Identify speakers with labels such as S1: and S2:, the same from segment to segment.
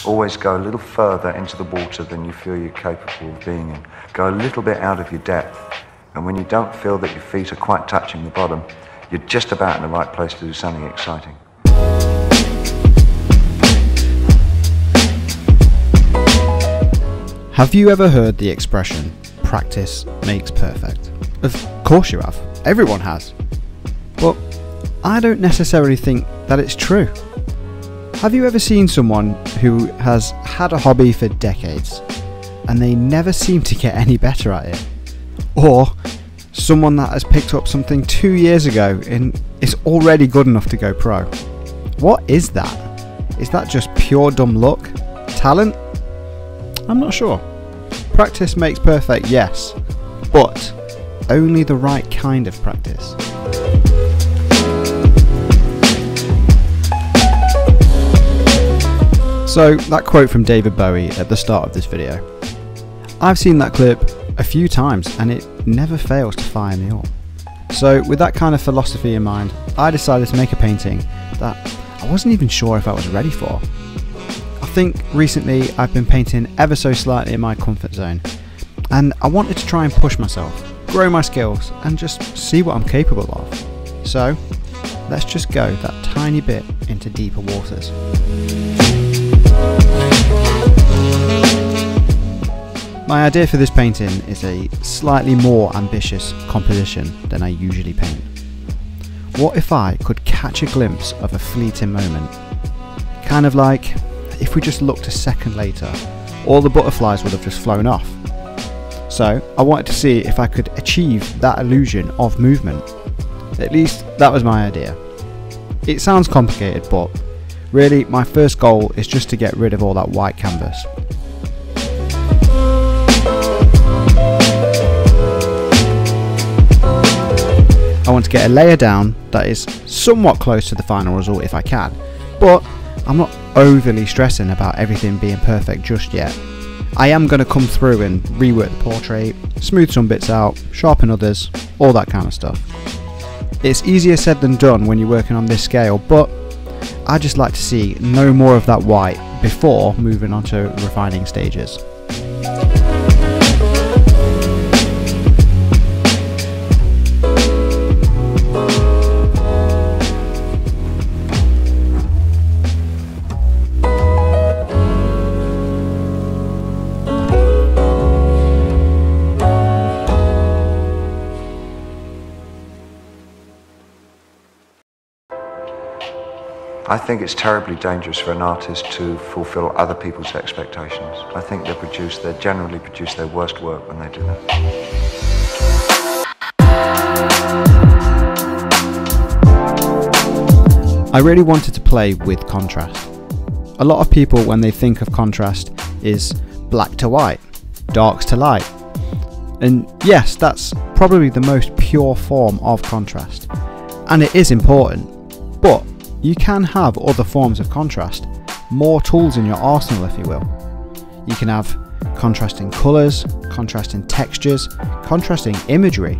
S1: Always go a little further into the water than you feel you're capable of being in. Go a little bit out of your depth, and when you don't feel that your feet are quite touching the bottom, you're just about in the right place to do something exciting.
S2: Have you ever heard the expression, practice makes perfect? Of course you have. Everyone has. But I don't necessarily think that it's true. Have you ever seen someone who has had a hobby for decades and they never seem to get any better at it? Or someone that has picked up something 2 years ago and is already good enough to go pro? What is that? Is that just pure dumb luck? Talent? I'm not sure. Practice makes perfect, yes, but only the right kind of practice. So that quote from David Bowie at the start of this video. I've seen that clip a few times and it never fails to fire me up. So with that kind of philosophy in mind, I decided to make a painting that I wasn't even sure if I was ready for. I think recently I've been painting ever so slightly in my comfort zone, and I wanted to try and push myself, grow my skills and just see what I'm capable of. So let's just go that tiny bit into deeper waters. My idea for this painting is a slightly more ambitious composition than I usually paint. What if I could catch a glimpse of a fleeting moment? Kind of like if we just looked a second later, all the butterflies would have just flown off. So I wanted to see if I could achieve that illusion of movement. At least that was my idea. It sounds complicated, but really my first goal is just to get rid of all that white canvas. I want to get a layer down that is somewhat close to the final result if I can, but I'm not overly stressing about everything being perfect just yet. I am going to come through and rework the portrait, smooth some bits out, sharpen others, all that kind of stuff. It's easier said than done when you're working on this scale, but I just like to see no more of that white before moving on to refining stages.
S1: I think it's terribly dangerous for an artist to fulfill other people's expectations. I think they generally produce their worst work when they do that.
S2: I really wanted to play with contrast. A lot of people, when they think of contrast, is black to white, darks to light. And yes, that's probably the most pure form of contrast. And it is important, but you can have other forms of contrast, more tools in your arsenal if you will. You can have contrasting colours, contrasting textures, contrasting imagery,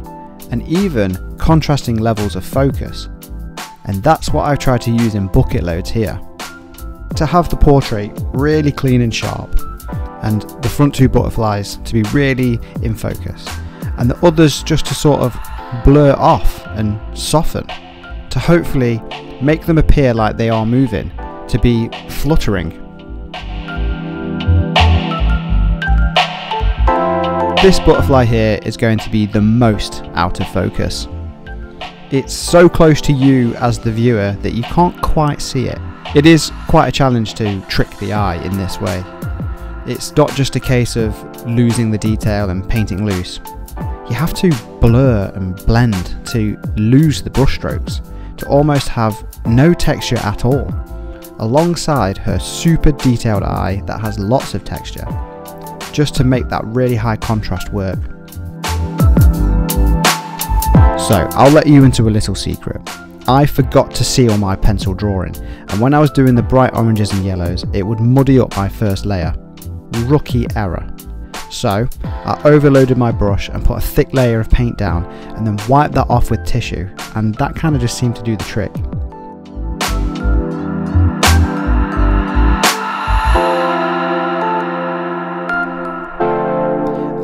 S2: and even contrasting levels of focus. And that's what I've tried to use in bucket loads here. To have the portrait really clean and sharp, and the front two butterflies to be really in focus, and the others just to sort of blur off and soften, to hopefully make them appear like they are moving, to be fluttering. This butterfly here is going to be the most out of focus. It's so close to you as the viewer that you can't quite see it. It is quite a challenge to trick the eye in this way. It's not just a case of losing the detail and painting loose. You have to blur and blend to lose the brush strokes, to almost have no texture at all, alongside her super detailed eye that has lots of texture, just to make that really high contrast work. So I'll let you into a little secret. I forgot to seal my pencil drawing, and when I was doing the bright oranges and yellows, it would muddy up my first layer. Rookie error. So I overloaded my brush and put a thick layer of paint down and then wiped that off with tissue, and that kind of just seemed to do the trick.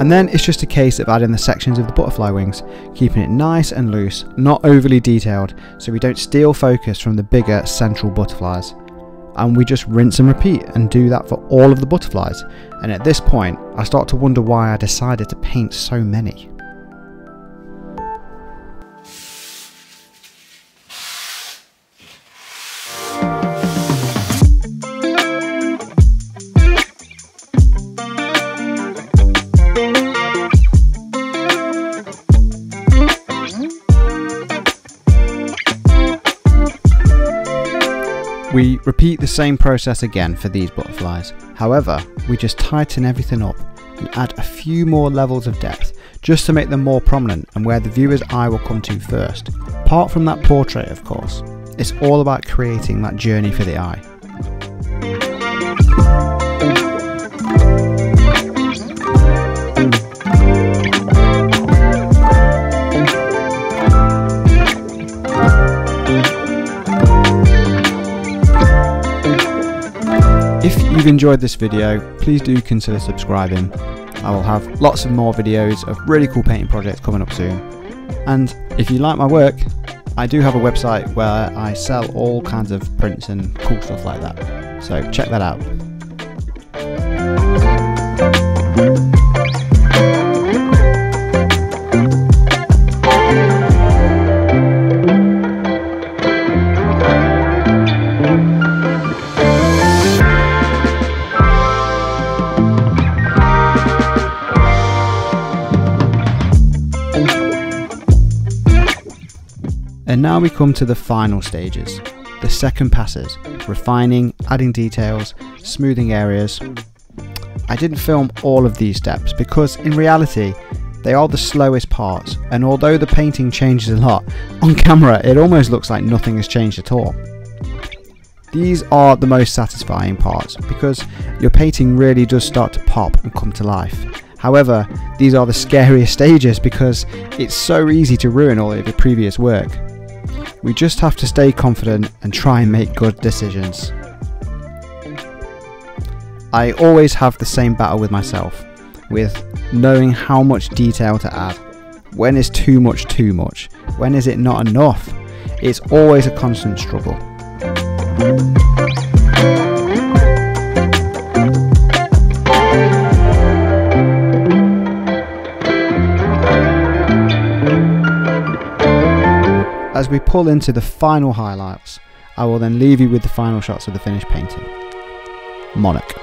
S2: And then it's just a case of adding the sections of the butterfly wings, keeping it nice and loose, not overly detailed, so we don't steal focus from the bigger central butterflies. And we just rinse and repeat and do that for all of the butterflies. And at this point, I start to wonder why I decided to paint so many. We repeat the same process again for these butterflies. However, we just tighten everything up and add a few more levels of depth just to make them more prominent and where the viewer's eye will come to first. Apart from that portrait, of course, it's all about creating that journey for the eye. If you've enjoyed this video, please do consider subscribing. I will have lots of more videos of really cool painting projects coming up soon. And if you like my work, I do have a website where I sell all kinds of prints and cool stuff like that. So check that out. And now we come to the final stages, the second passes, refining, adding details, smoothing areas. I didn't film all of these steps because in reality they are the slowest parts, and although the painting changes a lot, on camera it almost looks like nothing has changed at all. These are the most satisfying parts because your painting really does start to pop and come to life. However, these are the scariest stages because it's so easy to ruin all of your previous work. We just have to stay confident and try and make good decisions. I always have the same battle with myself, with knowing how much detail to add. When is too much too much? When is it not enough? It's always a constant struggle. As we pull into the final highlights, I will then leave you with the final shots of the finished painting. Monarch.